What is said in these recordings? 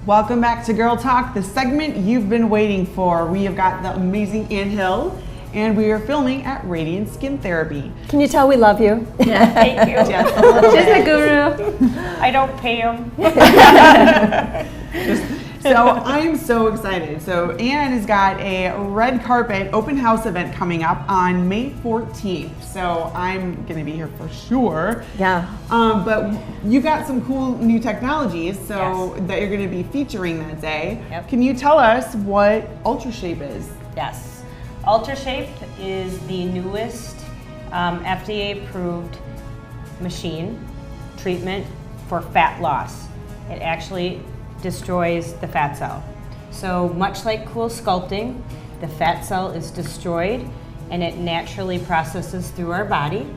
Welcome back to Girl Talk, the segment you've been waiting for. We have got the amazing Ann Hill, and we are filming at Radiance Skin Therapy. Can you tell we love you? Yeah, thank you. Just a little She's bit. a guru. I don't pay him. So I'm so excited. So Ann has got a red carpet open house event coming up on May 14th. So I'm going to be here for sure. Yeah. But you got some cool new technologies Yes. that you're going to be featuring that day. Yep. Can you tell us what UltraShape is? Yes. UltraShape is the newest FDA-approved machine treatment for fat loss. It actually destroys the fat cell. So much like Cool Sculpting, the fat cell is destroyed and it naturally processes through our body,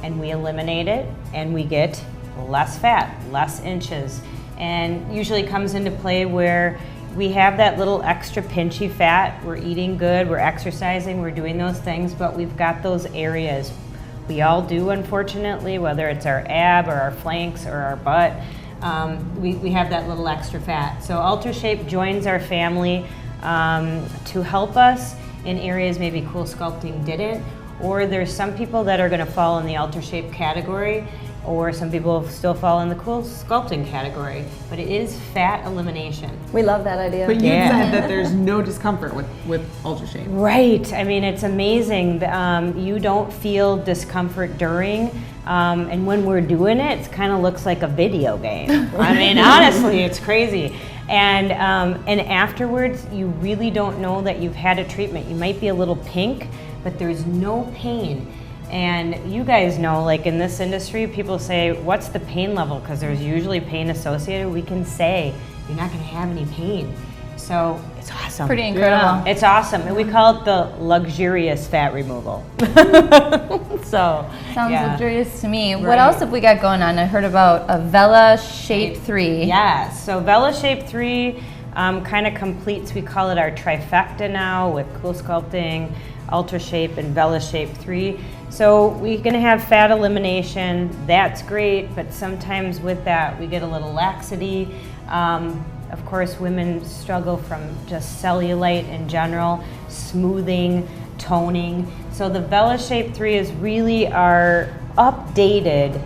and we eliminate it and we get less fat, less inches. And usually comes into play where we have that little extra pinchy fat, we're eating good, we're exercising, we're doing those things, but we've got those areas. We all do, unfortunately, whether it's our ab or our flanks or our butt. We have that little extra fat. So UltraShape joins our family to help us in areas maybe Cool Sculpting didn't, or there's some people that are going to fall in the UltraShape category, or some people still fall in the Cool Sculpting category, but it is fat elimination. We love that idea. But you Yeah. said that there's no discomfort with UltraShape. Right. I mean, it's amazing. You don't feel discomfort during, and when we're doing it, it kind of looks like a video game. I mean, honestly, it's crazy. And afterwards, you really don't know that you've had a treatment. You might be a little pink, but there's no pain. And you guys know, like in this industry, people say, what's the pain level? Because there's usually pain associated. We can say, you're not going to have any pain. So it's awesome. Pretty incredible. It's awesome. And we call it the luxurious fat removal. So, Sounds yeah. luxurious to me. What Right. else have we got going on? I heard about a Vela Shape 3. Yes. So Vela Shape 3 kind of completes, we call it our trifecta now with Cool Sculpting, UltraShape, and Vela Shape 3. So we're going to have fat elimination. That's great, but sometimes with that we get a little laxity. Of course, women struggle from just cellulite in general, smoothing, toning. So the Vela Shape 3 is really our updated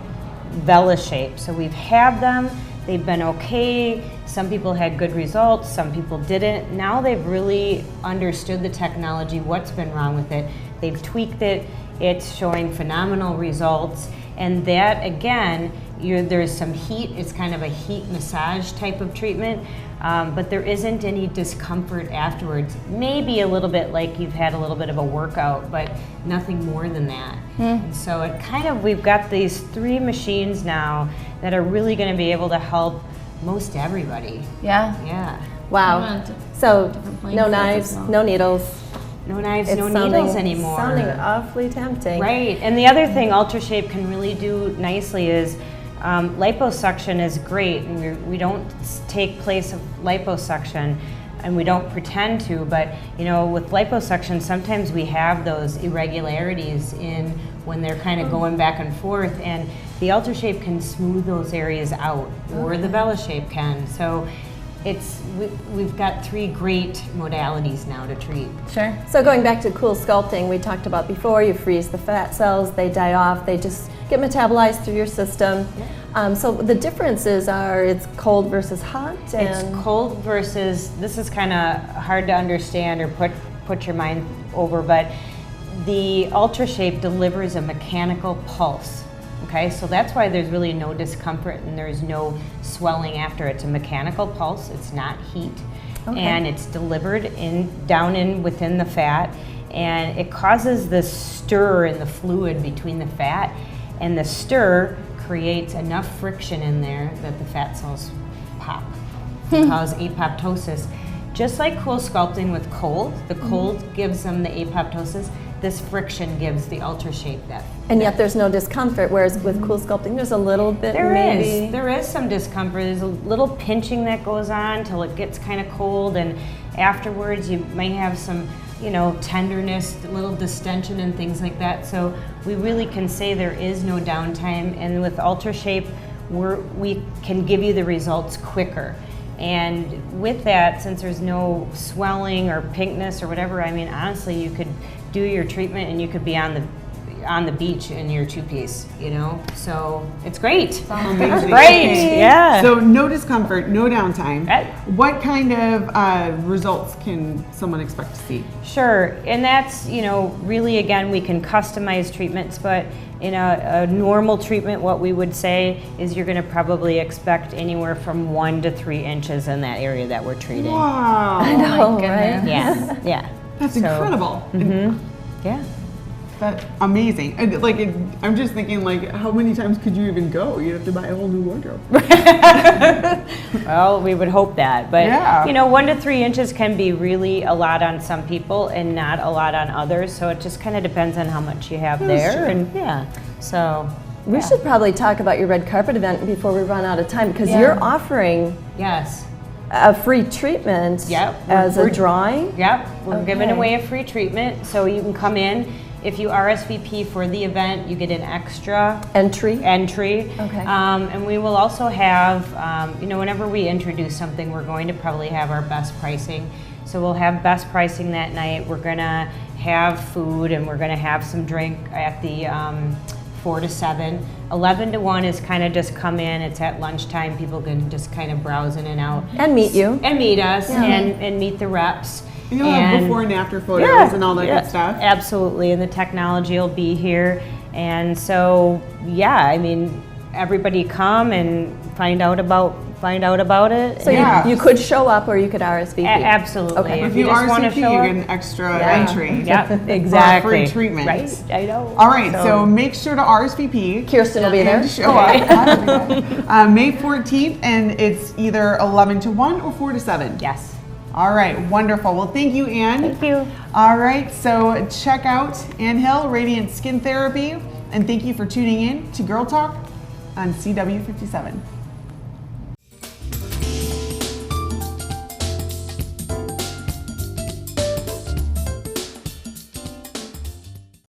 Vela Shape. So we've had them, they've been okay. Some people had good results, some people didn't. Now they've really understood the technology, what's been wrong with it. They've tweaked it, it's showing phenomenal results. And that, again, there's some heat, it's kind of a heat massage type of treatment, but there isn't any discomfort afterwards. Maybe a little bit like you've had a little bit of a workout, but nothing more than that. And so it kind of, we've got these 3 machines now that are really gonna be able to help most everybody. Yeah. Yeah. Wow. So different no playing knives, fields as no needles. No knives, It's no sounding- needles anymore. Sounding awfully tempting. Right, and the other thing UltraShape can really do nicely is liposuction is great, and we don't take place of liposuction, and we don't pretend to, but you know, with liposuction, sometimes we have those irregularities in when they're kind of going back and forth, and the UltraShape can smooth those areas out, or the Vela Shape can. So we've got 3 great modalities now to treat. Sure. So going back to Cool Sculpting, we talked about before, you freeze the fat cells, they die off, they just get metabolized through your system. So the differences are it's cold versus hot? It's cold versus, this is kind of hard to understand or put your mind over, but the UltraShape delivers a mechanical pulse. Okay, so that's why there's really no discomfort and there's no swelling after. It's a mechanical pulse, it's not heat. Okay. And it's delivered down within the fat, and it causes this stir in the fluid between the fat, and the stir creates enough friction in there that the fat cells pop. It causes apoptosis. Just like Cool Sculpting with cold, the cold gives them the apoptosis. This friction gives the UltraShape that. And yet there's no discomfort, whereas with Cool Sculpting there's a little bit maybe. There is some discomfort. There's a little pinching that goes on till it gets kind of cold, and afterwards you may have some, you know, tenderness, a little distension and things like that. So we really can say there is no downtime, and with UltraShape we can give you the results quicker. And with that, since there's no swelling or pinkness or whatever, I mean, honestly, you could do your treatment and you could be on the beach in your two-piece, you know? So it's great. Amazing. It's great, yeah. So no discomfort, no downtime. Right. What kind of results can someone expect to see? Sure, and that's, you know, really, again, we can customize treatments, but in a normal treatment, what we would say is you're going to probably expect anywhere from 1 to 3 inches in that area that we're treating. Wow. Oh, right? Yeah, yeah. That's So, incredible. Yeah. That's amazing. And like, I'm just thinking, like, how many times could you even go? You'd have to buy a whole new wardrobe. Well, we would hope that, but Yeah. you know, 1 to 3 inches can be really a lot on some people and not a lot on others. So it just kind of depends on how much you have there, true. and yeah. So We should probably talk about your red carpet event before we run out of time, because you're offering yes. a free treatment Yep. as a drawing. Yep, we're giving Okay. away a free treatment, so you can come in. If you RSVP for the event, you get an extra Entry. entry. Okay. And we will also have, you know, whenever we introduce something, we're going to probably have our best pricing. So we'll have best pricing that night. We're gonna have food and we're gonna have some drink at the 4 to 7. 11 to 1 is kind of just come in. It's at lunchtime. People can just kind of browse in and out. And meet you. And meet us Yeah. and meet the reps. You'll have before and after photos and all that good stuff. Absolutely, and the technology will be here. And so, yeah, I mean, everybody come and find out about it. So Yeah. you could show up or you could RSVP. Absolutely. Okay. If you just wanna RSVP, show you up- get an extra Yeah. entry. Yep, exactly. For a free treatment. Right, I know. All right, so make sure to RSVP. Kirsten will be there. And show up. May 14th, and it's either 11 to 1 or 4 to 7. Yes. All right, wonderful. Well, thank you, Ann. Thank you. All right, so check out Ann Hill, Radiance Skin Therapy, and thank you for tuning in to Girl Talk on CW57.